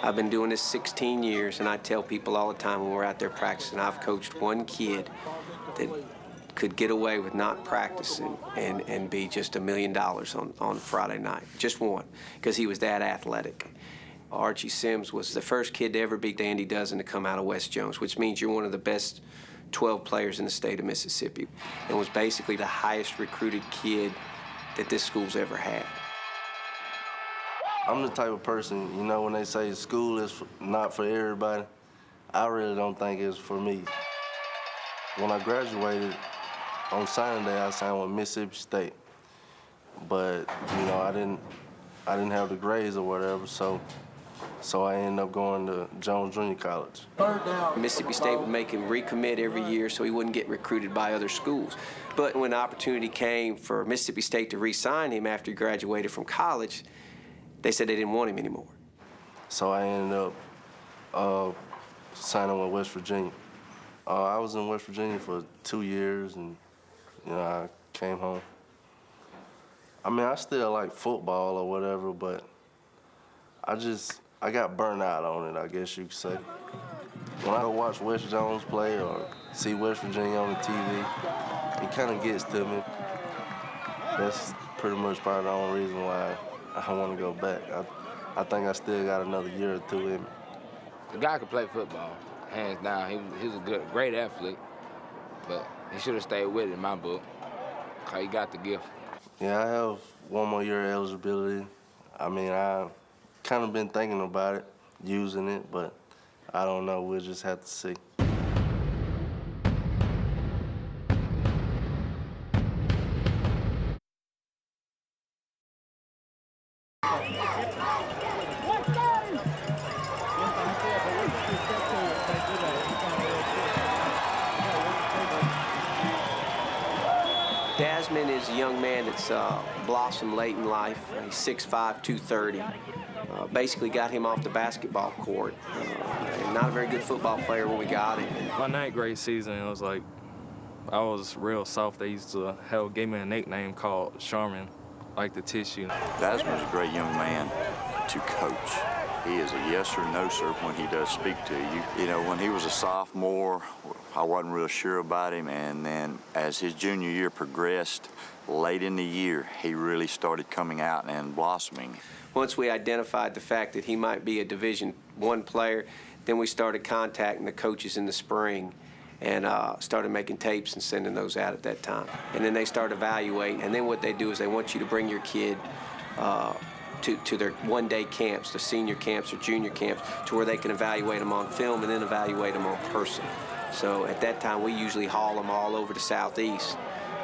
I've been doing this 16 years, and I tell people all the time when we're out there practicing, I've coached one kid that could get away with not practicing and be just $1 million on Friday night. Just one, because he was that athletic. Archie Sims was the first kid to ever beat Dandy Dozen to come out of West Jones, which means you're one of the best 12 players in the state of Mississippi, and was basically the highest recruited kid that this school's ever had. I'm the type of person, you know, when they say school is not for everybody, I really don't think it's for me. When I graduated, on signing day, I signed with Mississippi State. But, you know, I didn't have the grades or whatever, so I ended up going to Jones Junior College. Mississippi State would make him recommit every year so he wouldn't get recruited by other schools. But when the opportunity came for Mississippi State to re-sign him after he graduated from college, they said they didn't want him anymore. So I ended up signing with West Virginia. I was in West Virginia for 2 years, and you know, I came home. I mean, I still like football or whatever, but I got burnt out on it, I guess you could say. When I go watch West Jones play or see West Virginia on the TV, it kind of gets to me. That's pretty much probably the only reason why I want to go back. I think I still got another year or two in me. The guy could play football, hands down. He was a great athlete, but he should have stayed with it in my book, because he got the gift. Yeah, I have 1 more year of eligibility. I mean, I've kind of been thinking about it, using it, but I don't know. We'll just have to see. Dasman is a young man that's blossomed late in life. He's 6'5", 230. Basically got him off the basketball court. And not a very good football player when we got him. My 9th grade season, it was like, I was real soft. They used to gave me a nickname called Charmin, like the tissue. Dasman's a great young man to coach. He is a yes or no sir when he does speak to you. You know, when he was a sophomore, I wasn't real sure about him, and then as his junior year progressed, late in the year, he really started coming out and blossoming. Once we identified the fact that he might be a Division I player, then we started contacting the coaches in the spring and started making tapes and sending those out at that time. And then they start evaluating, and then what they do is they want you to bring your kid to their one-day camps, the senior camps or junior camps, to where they can evaluate them on film and then evaluate them on person. So at that time, we usually haul them all over the Southeast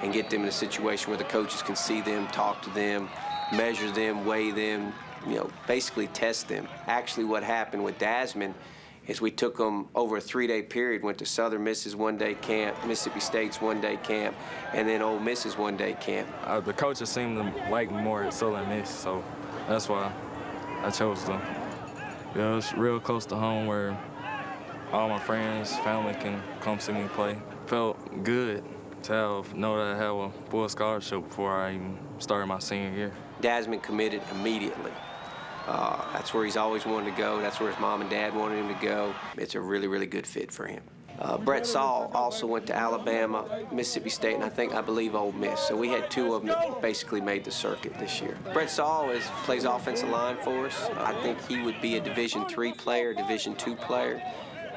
and get them in a situation where the coaches can see them, talk to them, measure them, weigh them, you know, basically test them. Actually, what happened with Dasman is we took them over a 3-day period, went to Southern Miss's one-day camp, Mississippi State's one-day camp, and then Ole Miss's one-day camp. The coaches seemed to like me more at Southern Miss, so that's why I chose them. Yeah, it was real close to home where all my friends, family can come see me play. Felt good to know that I had a full scholarship before I even started my senior year. Dasman committed immediately. That's where he's always wanted to go. That's where his mom and dad wanted him to go. It's a really, really good fit for him. Brett Saul also went to Alabama, Mississippi State, and I believe Ole Miss. So we had 2 of them that basically made the circuit this year. Brett Saul plays offensive line for us. I think he would be a Division III player, Division II player.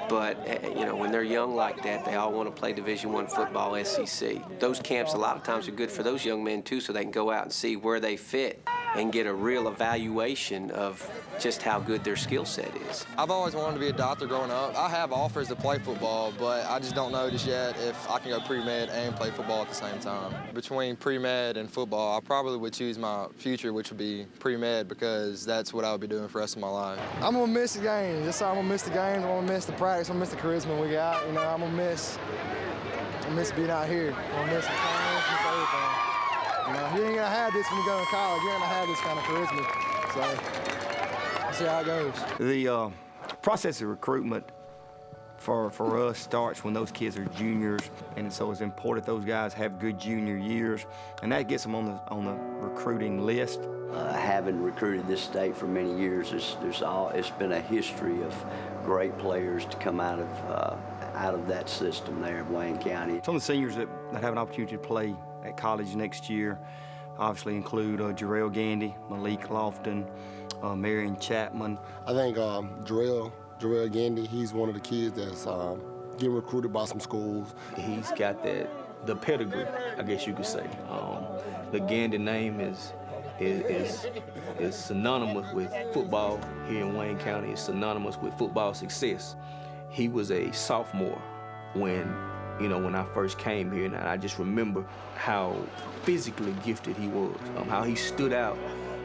But, you know, when they're young like that, they all want to play Division I football, SEC. Those camps a lot of times are good for those young men, too, so they can go out and see where they fit and get a real evaluation of just how good their skill set is. I've always wanted to be a doctor growing up. I have offers to play football, but I just don't know just yet if I can go pre-med and play football at the same time. Between pre-med and football, I probably would choose my future, which would be pre-med, because that's what I would be doing for the rest of my life. I'm gonna miss the games. Just so I'm gonna miss the games. I'm gonna miss the practice. I'm gonna miss the charisma we got. You know, I'm gonna miss being out here. I'm gonna miss the fans, miss everything. You know, you ain't gonna have this when you go to college. You ain't gonna have this kind of charisma. So we'll see how it goes. The process of recruitment for us starts when those kids are juniors, and so it's important those guys have good junior years, and that gets them on the recruiting list. Having recruited this state for many years, it's been a history of great players to come out of that system there in Wayne County. Some of the seniors that have an opportunity to play at college next year obviously include Jarrell Gandy, Malik Lofton, Marion Chapman. I think Jarrell Gandy, he's one of the kids that's getting recruited by some schools. He's got the pedigree, I guess you could say. The Gandy name is synonymous with football here in Wayne County. It's synonymous with football success. He was a sophomore when I first came here, and I just remember how physically gifted he was, how he stood out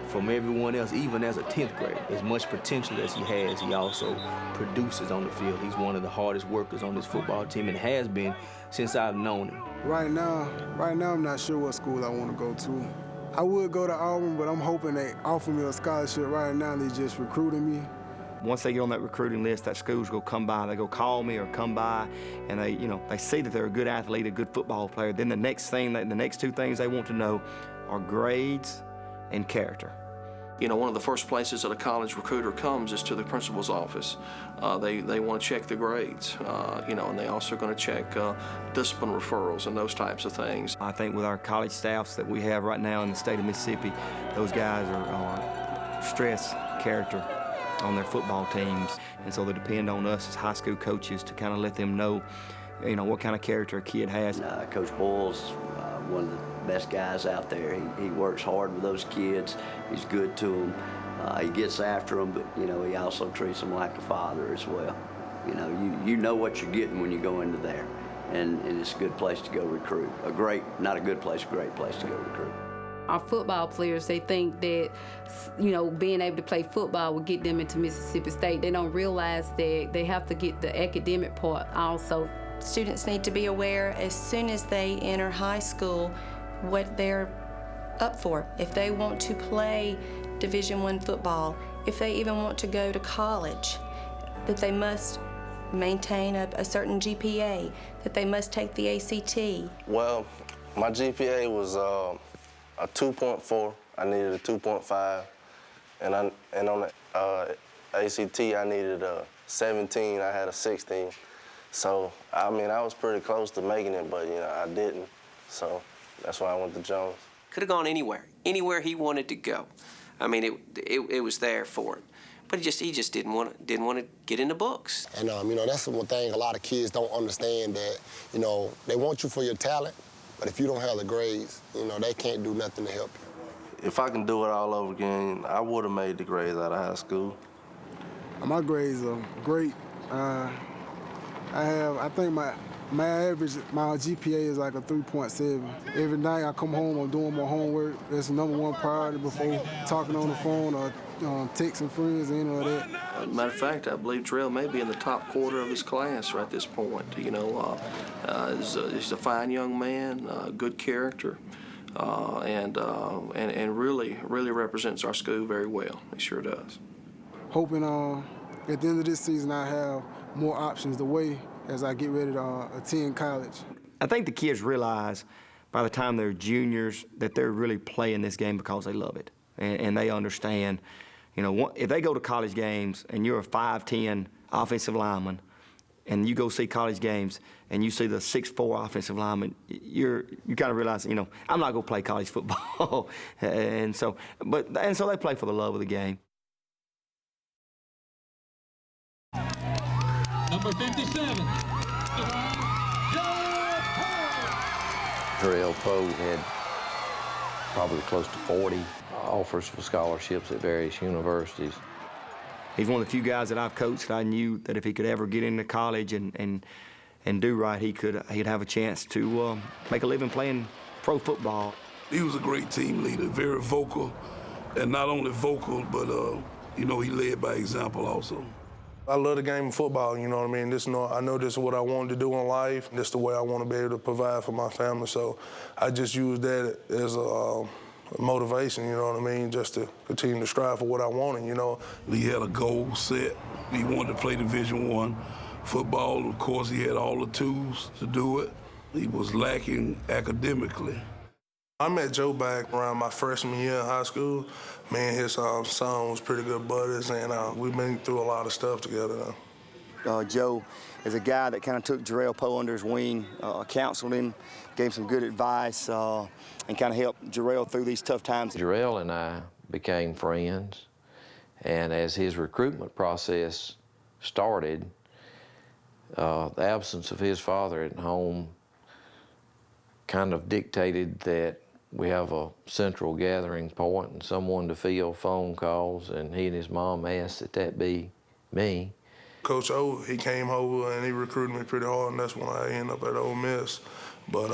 from everyone else, even as a 10th grader. As much potential as he has, he also produces on the field. He's one of the hardest workers on this football team and has been since I've known him. Right now, I'm not sure what school I want to go to. I would go to Auburn, but I'm hoping they offer me a scholarship right now. They're just recruiting me. Once they get on that recruiting list, that school's go come by. They go call me or come by, and they see that they're a good athlete, a good football player. Then the next two things they want to know are grades and character. One of the first places that a college recruiter comes is to the principal's office. They want to check the grades, and they also going to check discipline referrals and those types of things. I think with our college staffs that we have right now in the state of Mississippi, those guys are stress character on their football teams, and so they depend on us as high school coaches to kind of let them know, what kind of character a kid has. Coach Boyle's one of the best guys out there. He works hard with those kids. He's good to them. He gets after them, but he also treats them like a father as well. You know what you're getting when you go into there, and it's a good place to go recruit. Not a good place, a great place to go recruit. Our football players, they think that, being able to play football will get them into Mississippi State. They don't realize that they have to get the academic part also. Students need to be aware as soon as they enter high school what they're up for. If they want to play Division I football, if they even want to go to college, that they must maintain a certain GPA, that they must take the ACT. Well, my GPA was a 2.4. I needed a 2.5, and on the ACT I needed a 17. I had a 16. So I was pretty close to making it, but I didn't. So that's why I went to Jones. Could have gone anywhere he wanted to go. It was there for him. But he just didn't want to get in the books. And that's one thing a lot of kids don't understand, that they want you for your talent, but if you don't have the grades, they can't do nothing to help you. If I can do it all over again, I would have made the grades out of high school. My grades are great. I think my average, my GPA is like a 3.7. Every night I come home, I'm doing my homework. That's the #1 priority before talking on the phone or texting friends or any of that. Matter of fact, I believe Terrell may be in the top quarter of his class right at this point. He's a fine young man, good character, and really represents our school very well. He sure does. Hoping at the end of this season I have more options to weigh as I get ready to attend college. I think the kids realize by the time they're juniors that they're really playing this game because they love it, and they understand. If they go to college games and you're a 5'10" offensive lineman, and you go see college games and you see the 6'4" offensive lineman, you kind of realize, I'm not gonna play college football, and so they play for the love of the game. Number 57. Terrell Poe had probably close to 40 offers for scholarships at various universities. He's one of the few guys that I've coached that I knew that if he could ever get into college and do right, he'd have a chance to make a living playing pro football. He was a great team leader, very vocal, and not only vocal, but he led by example also. I love the game of football, you know what I mean? I know this is what I wanted to do in life. This is the way I want to be able to provide for my family. So I just use that as a motivation, you know what I mean, just to continue to strive for what I wanted, He had a goal set. He wanted to play Division I Football, of course, he had all the tools to do it. He was lacking academically. I met Joe back around my freshman year in high school. Me and his son was pretty good buddies, and we've been through a lot of stuff together. Joe is a guy that kind of took Jarrell Poe under his wing, counseled him, gave some good advice, and kind of helped Jarrell through these tough times. Jarrell and I became friends, and as his recruitment process started, the absence of his father at home kind of dictated that we have a central gathering point and someone to field phone calls, and he and his mom asked that that be me. Coach O, he came over and he recruited me pretty hard, and that's when I ended up at Ole Miss. But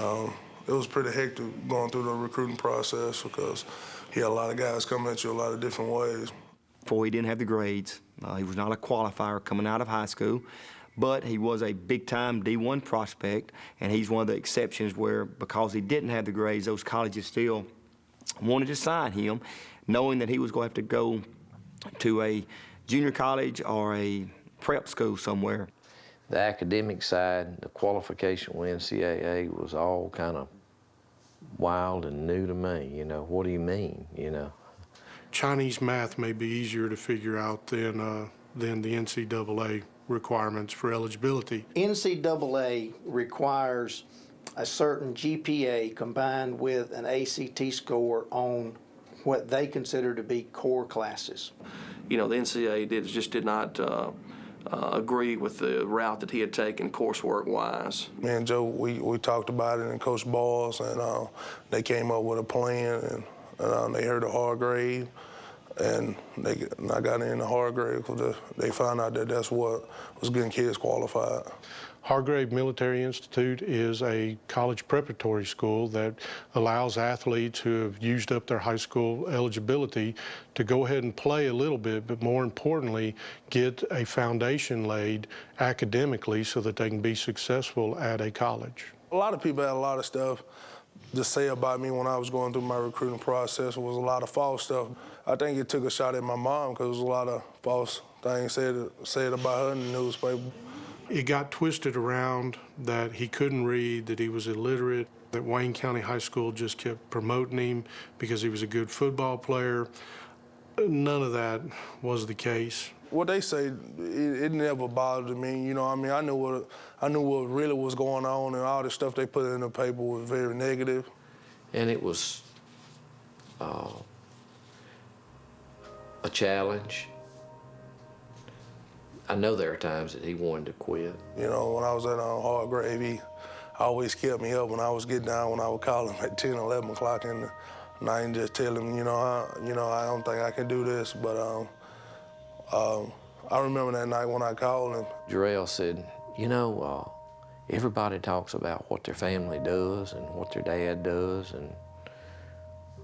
it was pretty hectic going through the recruiting process because he had a lot of guys coming at you a lot of different ways. Before he didn't have the grades, he was not a qualifier coming out of high school, but he was a big-time D1 prospect, and he's one of the exceptions where, because he didn't have the grades, those colleges still wanted to sign him, knowing that he was going to have to go to a junior college or a prep school somewhere. The academic side, the qualification with NCAA was all kind of wild and new to me. You know, what do you mean, you know? Chinese math may be easier to figure out than the NCAA requirements for eligibility. NCAA requires a certain GPA combined with an ACT score on what they consider to be core classes. You know, the NCAA just did not agree with the route that he had taken coursework-wise. Me and Joe, we talked about it, and Coach Balls, and they came up with a plan, and they heard of Hargrave, and I got into Hargrave because they found out that that's what was getting kids qualified. Hargrave Military Institute is a college preparatory school that allows athletes who have used up their high school eligibility to go ahead and play a little bit, but more importantly, get a foundation laid academically so that they can be successful at a college. A lot of people had a lot of stuff to say about me when I was going through my recruiting process. It was a lot of false stuff. I think it took a shot at my mom because there was a lot of false things said about her in the newspaper. It got twisted around that he couldn't read, that he was illiterate, that Wayne County High School just kept promoting him because he was a good football player. None of that was the case. What they say, it never bothered me. You know, I mean, I knew what really was going on, and all the stuff they put in the paper was very negative. And it was a challenge. I know there are times that he wanted to quit. You know, when I was at Hargrave, he always kept me up when I was getting down, when I would call him at 10, 11 o'clock in the night and just tell him, I don't think I can do this. But I remember that night when I called him. Jarrell said, everybody talks about what their family does and what their dad does and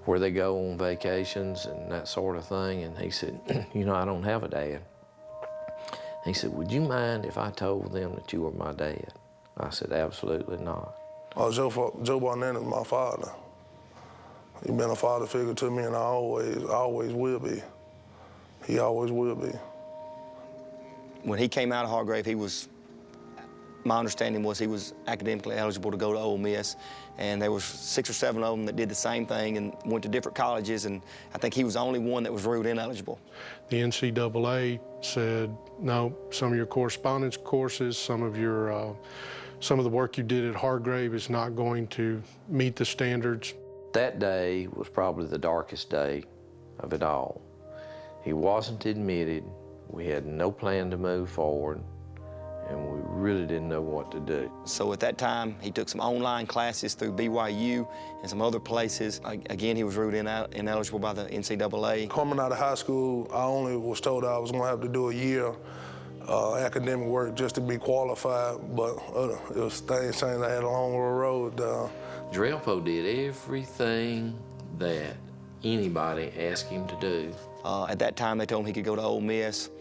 where they go on vacations and that sort of thing. And he said, I don't have a dad. He said, would you mind if I told them that you were my dad? I said, absolutely not. Joe Barnett is my father. He's been a father figure to me, and I always will be. He always will be. When he came out of Hargrave, my understanding was he was academically eligible to go to Ole Miss, and there was 6 or 7 of them that did the same thing and went to different colleges, and I think he was the only one that was ruled ineligible. The NCAA said, no, some of your correspondence courses, some of the work you did at Hargrave is not going to meet the standards. That day was probably the darkest day of it all. He wasn't admitted. We had no plan to move forward, and we really didn't know what to do. So at that time, he took some online classes through BYU and some other places. Again, he was ruled ineligible by the NCAA. Coming out of high school, I only was told I was going to have to do a year academic work just to be qualified, but it was things changed. I had a long road. Jarrell Poe did everything that anybody asked him to do. At that time, they told him he could go to Ole Miss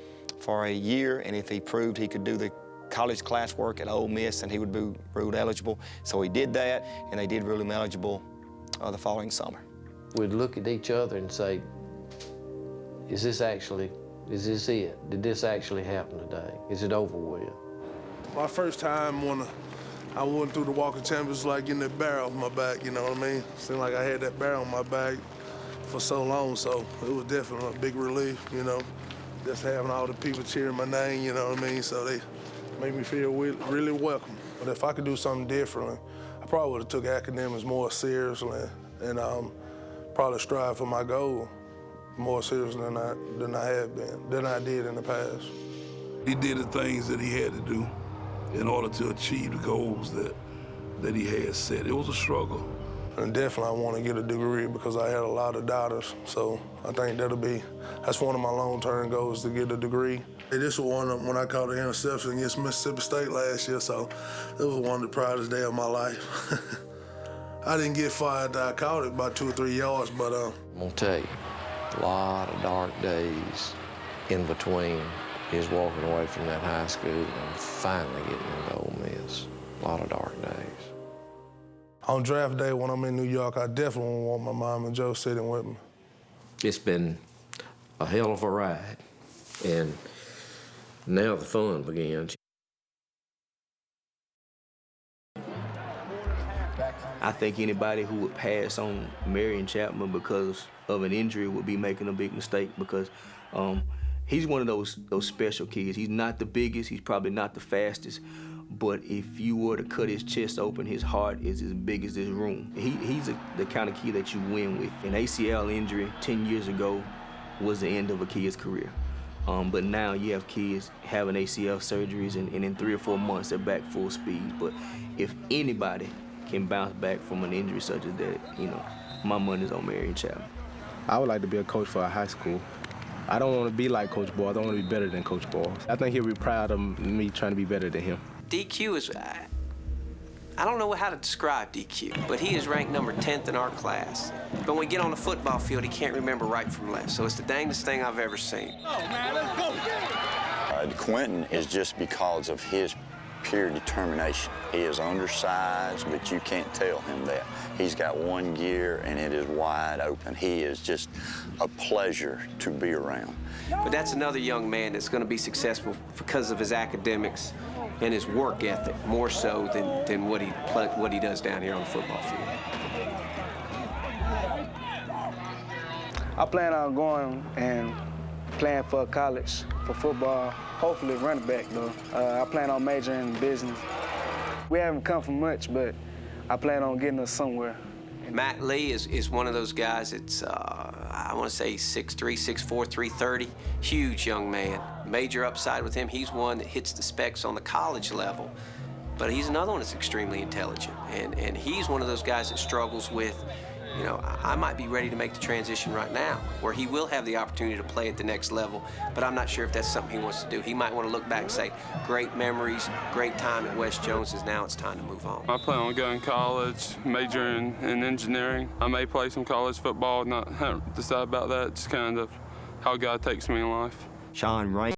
for a year, and if he proved he could do the college classwork at Ole Miss, and he would be ruled eligible. So he did that, and they did rule him eligible the following summer. We'd look at each other and say, is this it? Did this actually happen today? Is it over with? My first time when I went through the walking champions, like getting that barrel off my back, you know what I mean? Seemed like I had that barrel on my back for so long, so it was definitely a big relief, you know, just having all the people cheering my name, you know what I mean? So they made me feel really welcome. But if I could do something differently, I probably would have took academics more seriously and probably strive for my goal more seriously than I did in the past. He did the things that he had to do in order to achieve the goals that he had set. It was a struggle. And definitely I want to get a degree because I had a lot of doubters. So I think that's one of my long-term goals, to get a degree. And this was one when I caught the interception against Mississippi State last year, so it was one of the proudest days of my life. I didn't get fired after I caught it by 2 or 3 yards, but I'm gonna tell you, a lot of dark days in between his walking away from that high school and finally getting into Ole Miss. A lot of dark days. On draft day when I'm in New York, I definitely want my mom and Joe sitting with me. It's been a hell of a ride, and now the fun begins. I think anybody who would pass on Marion Chapman because of an injury would be making a big mistake, because he's one of those special kids. He's not the biggest, he's probably not the fastest, but if you were to cut his chest open, his heart is as big as this room. He's the kind of kid that you win with. An ACL injury 10 years ago was the end of a kid's career. But now you have kids having ACL surgeries, and in 3 or 4 months, they're back full speed. But if anybody can bounce back from an injury such as that, you know, my money's on Marion Chapman. I would like to be a coach for a high school. I don't want to be like Coach Boyles. I want to be better than Coach Boyles. I think he'll be proud of me trying to be better than him. DQ is, I don't know how to describe DQ, but he is ranked number 10th in our class. But when we get on the football field, he can't remember right from left. So it's the dangest thing I've ever seen. Oh, man, let's go. Quentin is just because of his pure determination. He is undersized, but you can't tell him that. He's got one gear, and it is wide open. He is just a pleasure to be around. But that's another young man that's going to be successful because of his academics and his work ethic, more so than what he does down here on the football field. I plan on going and playing for college, for football, hopefully running back though. I plan on majoring in business. We haven't come from much, but I plan on getting us somewhere. Matt Lee is one of those guys that's, I want to say 6'3", 6'4", 330. Huge young man. Major upside with him. He's one that hits the specs on the college level. But he's another one that's extremely intelligent. And he's one of those guys that struggles with, you know, I might be ready to make the transition right now, where he will have the opportunity to play at the next level, but I'm not sure if that's something he wants to do. He might want to look back and say, great memories, great time at West Jones, now it's time to move on. I plan on going to college, majoring in engineering. I may play some college football, haven't decided about that, just kind of how God takes me in life. Sean Rain.